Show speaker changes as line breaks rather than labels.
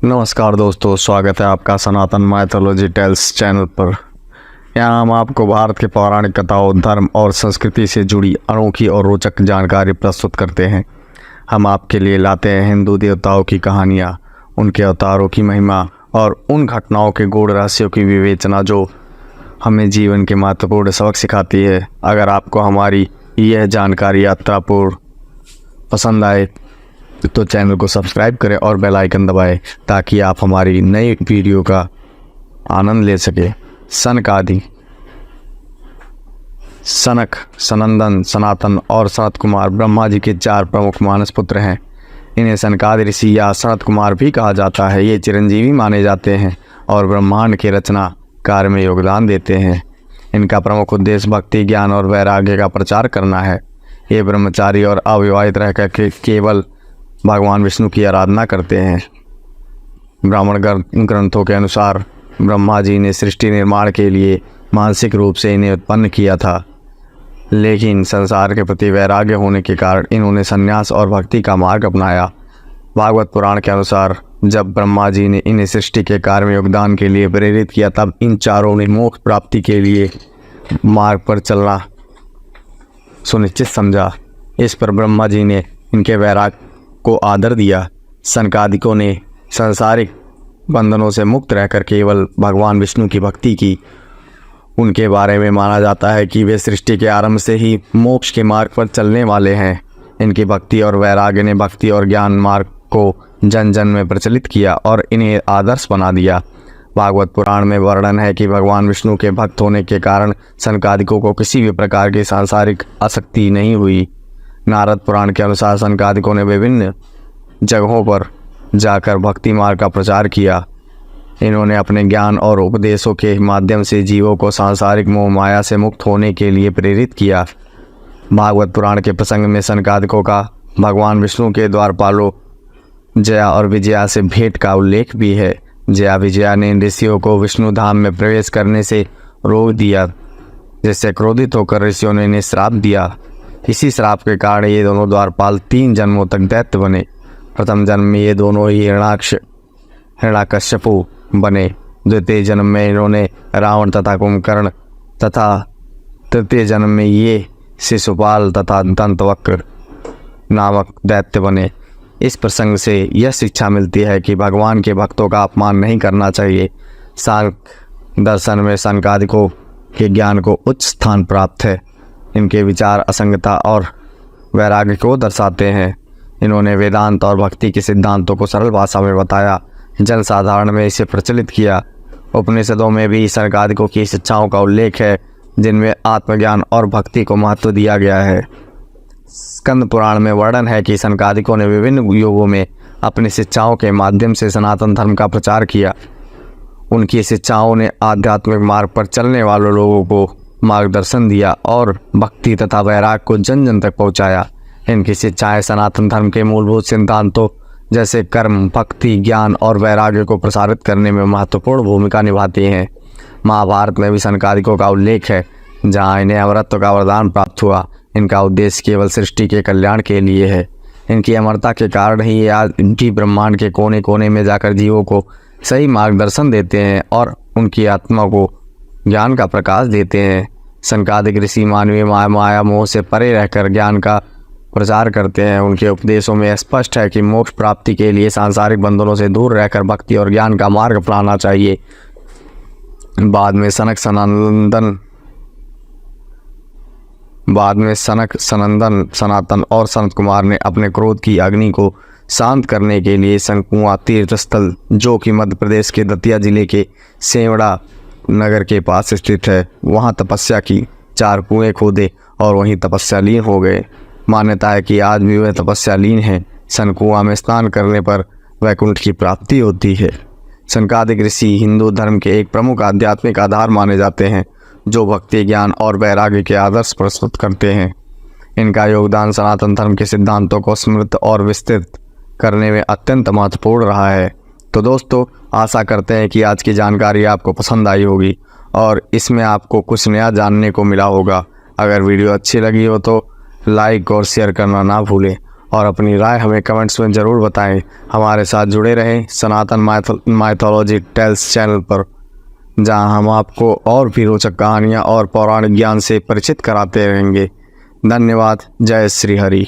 नमस्कार दोस्तों, स्वागत है आपका सनातन माइथोलॉजी टेल्स चैनल पर। यहाँ हम आपको भारत के पौराणिक कथाओं, धर्म और संस्कृति से जुड़ी अनोखी और रोचक जानकारी प्रस्तुत करते हैं। हम आपके लिए लाते हैं हिंदू देवताओं की कहानियाँ, उनके अवतारों की महिमा और उन घटनाओं के गूढ़ रहस्यों की विवेचना जो हमें जीवन के महत्वपूर्ण सबक सिखाती है। अगर आपको हमारी यह जानकारी यात्रापूर्ण पसंद आए तो चैनल को सब्सक्राइब करें और बेल आइकन दबाएं ताकि आप हमारी नई वीडियो का आनंद ले सकें। सनकादि, सनक, सनंदन, सनातन और सनत कुमार ब्रह्मा जी के 4 प्रमुख मानस पुत्र हैं। इन्हें सनकादि ऋषि या सनत कुमार भी कहा जाता है। ये चिरंजीवी माने जाते हैं और ब्रह्मांड के रचना कार्य में योगदान देते हैं। इनका प्रमुख उद्देश्य भक्ति, ज्ञान और वैराग्य का प्रचार करना है। ये ब्रह्मचारी और अविवाहित रहकर केवल भगवान विष्णु की आराधना करते हैं। ब्राह्मण ग्रंथों के अनुसार ब्रह्मा जी ने सृष्टि निर्माण के लिए मानसिक रूप से इन्हें उत्पन्न किया था, लेकिन संसार के प्रति वैराग्य होने के कारण इन्होंने संन्यास और भक्ति का मार्ग अपनाया। भागवत पुराण के अनुसार जब ब्रह्मा जी ने इन्हें सृष्टि के कार्य में योगदान के लिए प्रेरित किया, तब इन चारों ने मोक्ष प्राप्ति के लिए मार्ग पर चलना सुनिश्चित समझा। इस पर ब्रह्मा जी ने इनके वैराग्य को आदर दिया। सनकादिकों ने सांसारिक बंधनों से मुक्त रहकर केवल भगवान विष्णु की भक्ति की। उनके बारे में माना जाता है कि वे सृष्टि के आरंभ से ही मोक्ष के मार्ग पर चलने वाले हैं। इनकी भक्ति और वैराग्य ने भक्ति और ज्ञान मार्ग को जन जन में प्रचलित किया और इन्हें आदर्श बना दिया। भागवत पुराण में वर्णन है कि भगवान विष्णु के भक्त होने के कारण सनकादिकों को किसी भी प्रकार की सांसारिक आसक्ति नहीं हुई। नारद पुराण के अनुसार सनकादिकों ने विभिन्न जगहों पर जाकर भक्ति मार्ग का प्रचार किया। इन्होंने अपने ज्ञान और उपदेशों के माध्यम से जीवों को सांसारिक मोह माया से मुक्त होने के लिए प्रेरित किया। भागवत पुराण के प्रसंग में सनकादिकों का भगवान विष्णु के द्वारपालों जया और विजया से भेंट का उल्लेख भी है। जया विजया ने ऋषियों को विष्णु धाम में प्रवेश करने से रोक दिया, जिससे क्रोधित होकर ऋषियों ने इन्हें श्राप दिया। इसी श्राप के कारण ये दोनों द्वारपाल 3 जन्मों तक दैत्य बने। प्रथम जन्म में ये दोनों ही हिरण्याकश्यपु बने। द्वितीय जन्म में इन्होंने रावण तथा कुंभकर्ण तथा तृतीय जन्म में ये शिशुपाल तथा दंतवक्र नामक दैत्य बने। इस प्रसंग से यह शिक्षा मिलती है कि भगवान के भक्तों का अपमान नहीं करना चाहिए। सांख्य दर्शन में सनकादिकों के ज्ञान को उच्च स्थान प्राप्त है। इनके विचार असंगता और वैराग्य को दर्शाते हैं। इन्होंने वेदांत और भक्ति के सिद्धांतों को सरल भाषा में बताया, जन साधारण में इसे प्रचलित किया। उपनिषदों में भी सनकादिकों की शिक्षाओं का उल्लेख है, जिनमें आत्मज्ञान और भक्ति को महत्व दिया गया है। स्कंद पुराण में वर्णन है कि सनकादिकों ने विभिन्न युगों में अपनी शिक्षाओं के माध्यम से सनातन धर्म का प्रचार किया। उनकी शिक्षाओं ने आध्यात्मिक मार्ग पर चलने वाले लोगों को मार्गदर्शन दिया और भक्ति तथा वैराग्य को जन जन तक पहुंचाया। इनकी शिक्षाएं सनातन धर्म के मूलभूत सिद्धांतों जैसे कर्म, भक्ति, ज्ञान और वैराग्य को प्रसारित करने में महत्वपूर्ण भूमिका निभाती हैं। महाभारत में भी सनकादिकों का उल्लेख है, जहां इन्हें अमरत्व का वरदान प्राप्त हुआ। इनका उद्देश्य केवल सृष्टि के कल्याण के लिए है। इनकी अमरता के कारण ही ये आज इनकी ब्रह्मांड के कोने कोने में जाकर जीवों को सही मार्गदर्शन देते हैं और उनकी आत्मा को ज्ञान का प्रकाश देते हैं। सनकादिक ऋषि मानवीय माया मोह से परे रहकर ज्ञान का प्रचार करते हैं। उनके उपदेशों में स्पष्ट है कि मोक्ष प्राप्ति के लिए सांसारिक बंधनों से दूर रहकर भक्ति और ज्ञान का मार्ग अपनाना चाहिए। बाद में सनक, सनंदन, सनातन और सनत कुमार ने अपने क्रोध की अग्नि को शांत करने के लिए शंकुआ तीर्थ स्थल, जो कि मध्य प्रदेश के दतिया जिले के सेवड़ा नगर के पास स्थित है, वहां तपस्या की। 4 कुएं खोदे और वहीं तपस्यालीन हो गए। मान्यता है कि आज भी वह तपस्यालीन हैं। सनकुआ में स्नान करने पर वैकुंठ की प्राप्ति होती है। सनकादिक ऋषि हिंदू धर्म के एक प्रमुख आध्यात्मिक आधार माने जाते हैं, जो भक्ति, ज्ञान और वैराग्य के आदर्श प्रस्तुत करते हैं। इनका योगदान सनातन धर्म के सिद्धांतों को समृद्ध और विस्तृत करने में अत्यंत महत्वपूर्ण रहा है। तो दोस्तों, आशा करते हैं कि आज की जानकारी आपको पसंद आई होगी और इसमें आपको कुछ नया जानने को मिला होगा। अगर वीडियो अच्छी लगी हो तो लाइक और शेयर करना ना भूलें और अपनी राय हमें कमेंट्स में ज़रूर बताएं। हमारे साथ जुड़े रहें सनातन माइथोलॉजी टेल्स चैनल पर, जहां हम आपको और भी रोचक कहानियां और पौराणिक ज्ञान से परिचित कराते रहेंगे। धन्यवाद। जय श्री हरि।